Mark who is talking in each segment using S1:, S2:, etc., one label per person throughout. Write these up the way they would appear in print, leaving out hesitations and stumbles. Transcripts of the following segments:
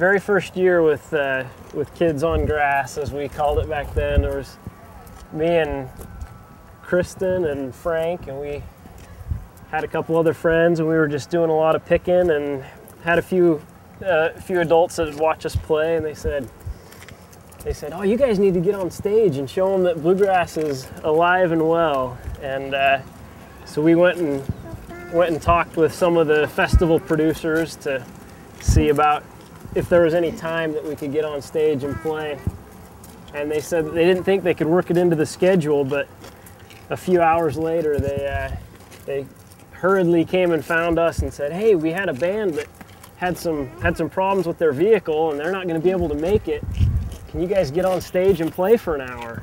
S1: very first year with Kids on Grass, as we called it back then, there was me and Kristen and Frank, and we had a couple other friends, and we were just doing a lot of picking, and had a few adults that would watch us play, and they said, "Oh, you guys need to get on stage and show them that bluegrass is alive and well." And so we went and talked with some of the festival producers to see about if there was any time that we could get on stage and play. And they said that they didn't think they could work it into the schedule, but a few hours later they hurriedly came and found us and said, "Hey, we had a band that had some problems with their vehicle and they're not going to be able to make it. Can you guys get on stage and play for an hour?"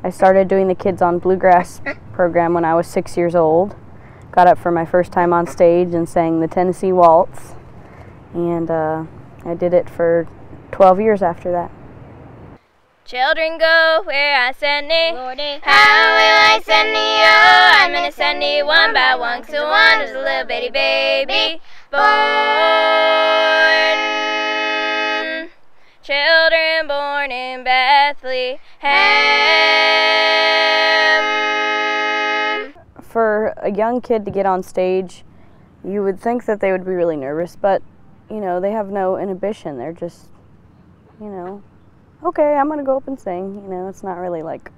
S2: I started doing the Kids on Bluegrass program when I was 6 years old. Got up for my first time on stage and sang the Tennessee Waltz, and I did it for 12 years after that.
S3: Children go where I send thee. Lordy, how will I send thee? Oh, I'm gonna send thee one by one, 'cause one is a little bitty baby born. Children born in Bethlehem.
S2: For a young kid to get on stage, you would think that they would be really nervous, but you know, they have no inhibition. They're just, you know, okay, I'm gonna go up and sing. You know, it's not really like,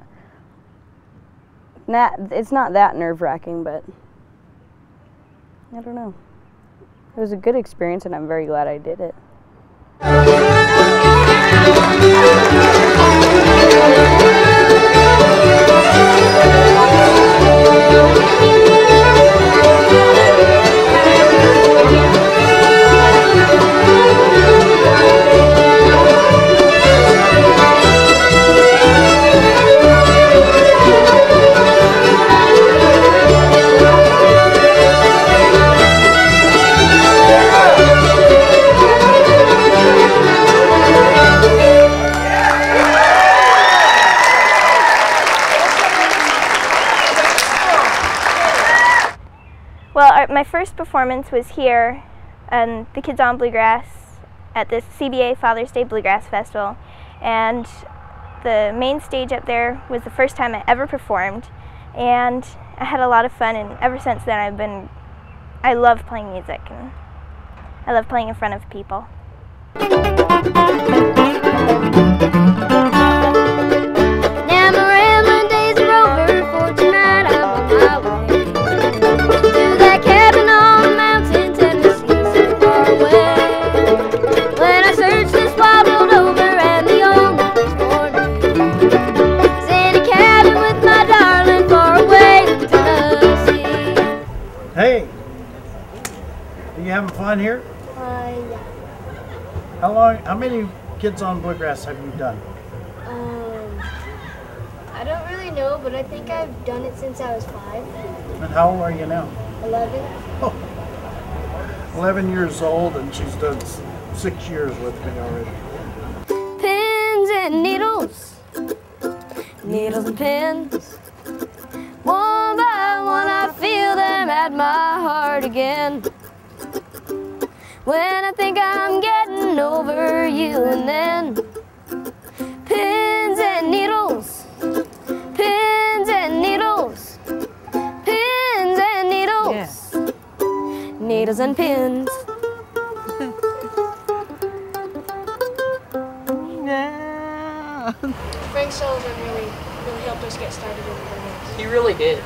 S2: it's not that nerve-wracking, but I don't know. It was a good experience, and I'm very glad I did it.
S3: Well, my first performance was here on the Kids on Bluegrass at the CBA Father's Day Bluegrass Festival, and the main stage up there was the first time I ever performed, and I had a lot of fun, and ever since then I love playing music, and I love playing in front of people.
S4: Now my rambling days are over, for tonight I'm on my way to that cabin on the mountain, Tennessee, so far away. When I searched this wild world over, and the only place for me is in a cabin with my darling, far away in Tennessee.
S5: Hey, are you having fun here?
S4: Yeah.
S5: How many Kids on Bluegrass have you done?
S4: I don't really know, but I think I've done it since I was 5.
S5: And how old are you now?
S4: 11.
S5: Oh, 11 years old, and she's done 6 years with me already.
S4: Pins and needles, needles and pins. One by one I feel them at my heart again. When I think I'm getting over you, and then pins and needles, pins and needles, pins and needles, yeah. Needles and pins.
S5: Yeah.
S6: Frank Sullivan really helped us get started in the band.
S7: He really did.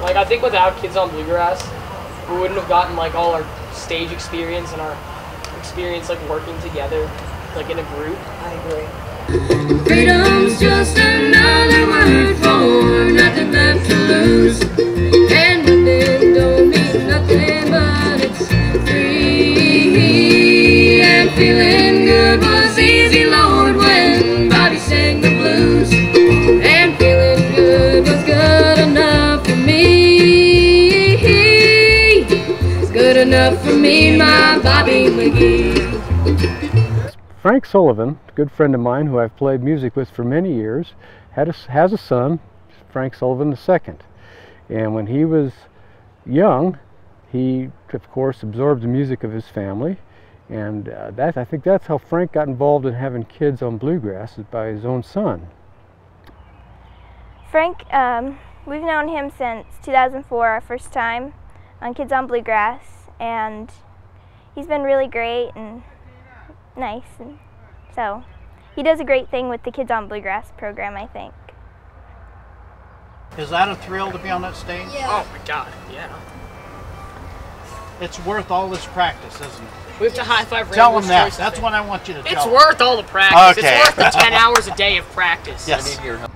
S7: Like, I think without Kids on Bluegrass, we wouldn't have gotten like all our stage experience and our experience like working together like in a group.
S6: I agree.
S4: Freedom's just another word for nothing left to lose, and nothing don't mean nothing, but it's free. And feeling good was easy, Lord, when Bobby sang the blues, and feeling good was good enough for me. It's good enough for me, my Bobby.
S8: boogie.
S9: Frank Sullivan, a good friend of mine who I've played music with for many years, has a son, Frank Sullivan II. And when he was young, he, of course, absorbed the music of his family. And I think that's how Frank got involved in having kids on Bluegrass, is by his own son.
S3: Frank, we've known him since 2004, our first time on Kids on Bluegrass, and he's been really great and nice, and so he does a great thing with the Kids on Bluegrass program, I think.
S5: Is that a thrill to be on that stage?
S6: Yeah.
S7: Oh my God, yeah.
S5: It's worth all this practice, isn't it?
S7: We have to high five.
S5: Tell them that. That's what I want you to tell
S7: It's
S5: them.
S7: worth all the practice.
S5: Okay.
S7: It's worth the 10 hours a day of practice.
S5: Yes.
S7: I need your help.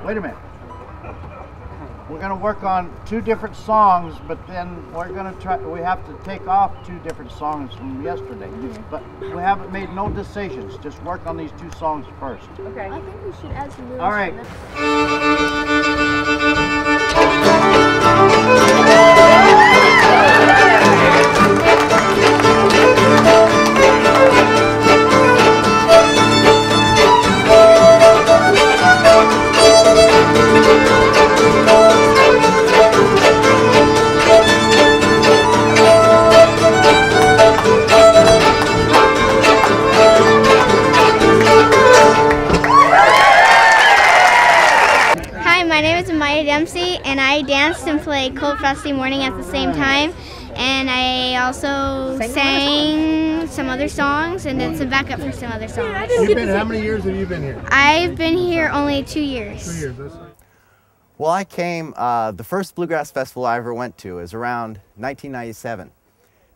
S5: Wait a minute. We're going to work on 2 different songs, but then we have to take off 2 different songs from yesterday. But we haven't made no decisions. Just work on these 2 songs first.
S6: Okay. I think we should add some lyrics.
S5: All right.
S10: And I danced and played Cold Frosty Morning at the same time, and I also sang some other songs and did some backup for some other songs.
S11: How many years have you been here?
S10: I've been here only 2 years.
S11: 2 years. That's
S12: Well, I came, the first Bluegrass Festival I ever went to was around 1997,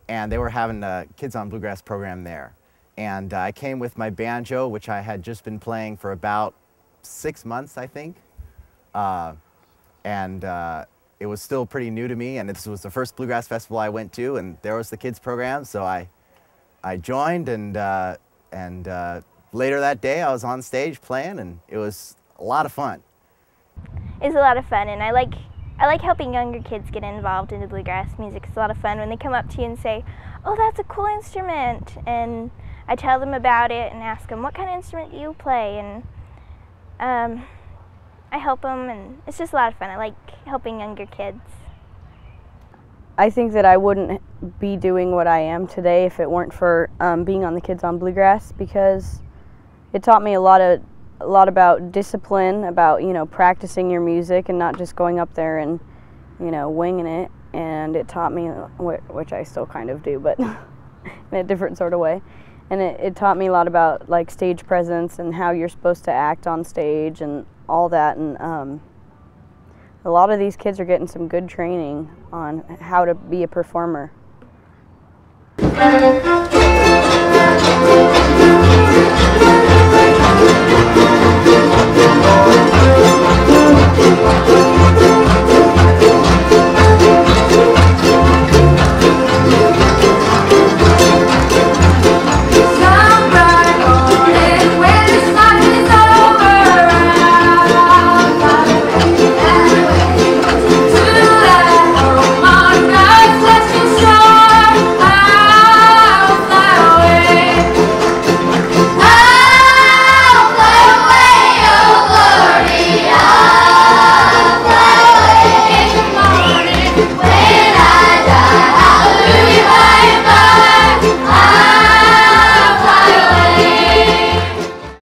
S12: and they were having a Kids on Bluegrass program there. And I came with my banjo, which I had just been playing for about 6 months, I think. It was still pretty new to me, and this was the first Bluegrass Festival I went to, and there was the kids program, so I joined, and later that day I was on stage playing, and it was a lot of fun.
S3: It's a lot of fun, and I like helping younger kids get involved in the bluegrass music. It's a lot of fun when they come up to you and say, "Oh, that's a cool instrument," and I tell them about it and ask them, "What kind of instrument do you play?" And I help them, and it's just a lot of fun. I like helping younger kids.
S2: I think that I wouldn't be doing what I am today if it weren't for being on the Kids on Bluegrass, because it taught me a lot about discipline, about, you know, practicing your music and not just going up there and, you know, winging it. And it taught me, which I still kind of do, but in a different sort of way. And it taught me a lot about, like, stage presence and how you're supposed to act on stage and all that. And a lot of these kids are getting some good training on how to be a performer.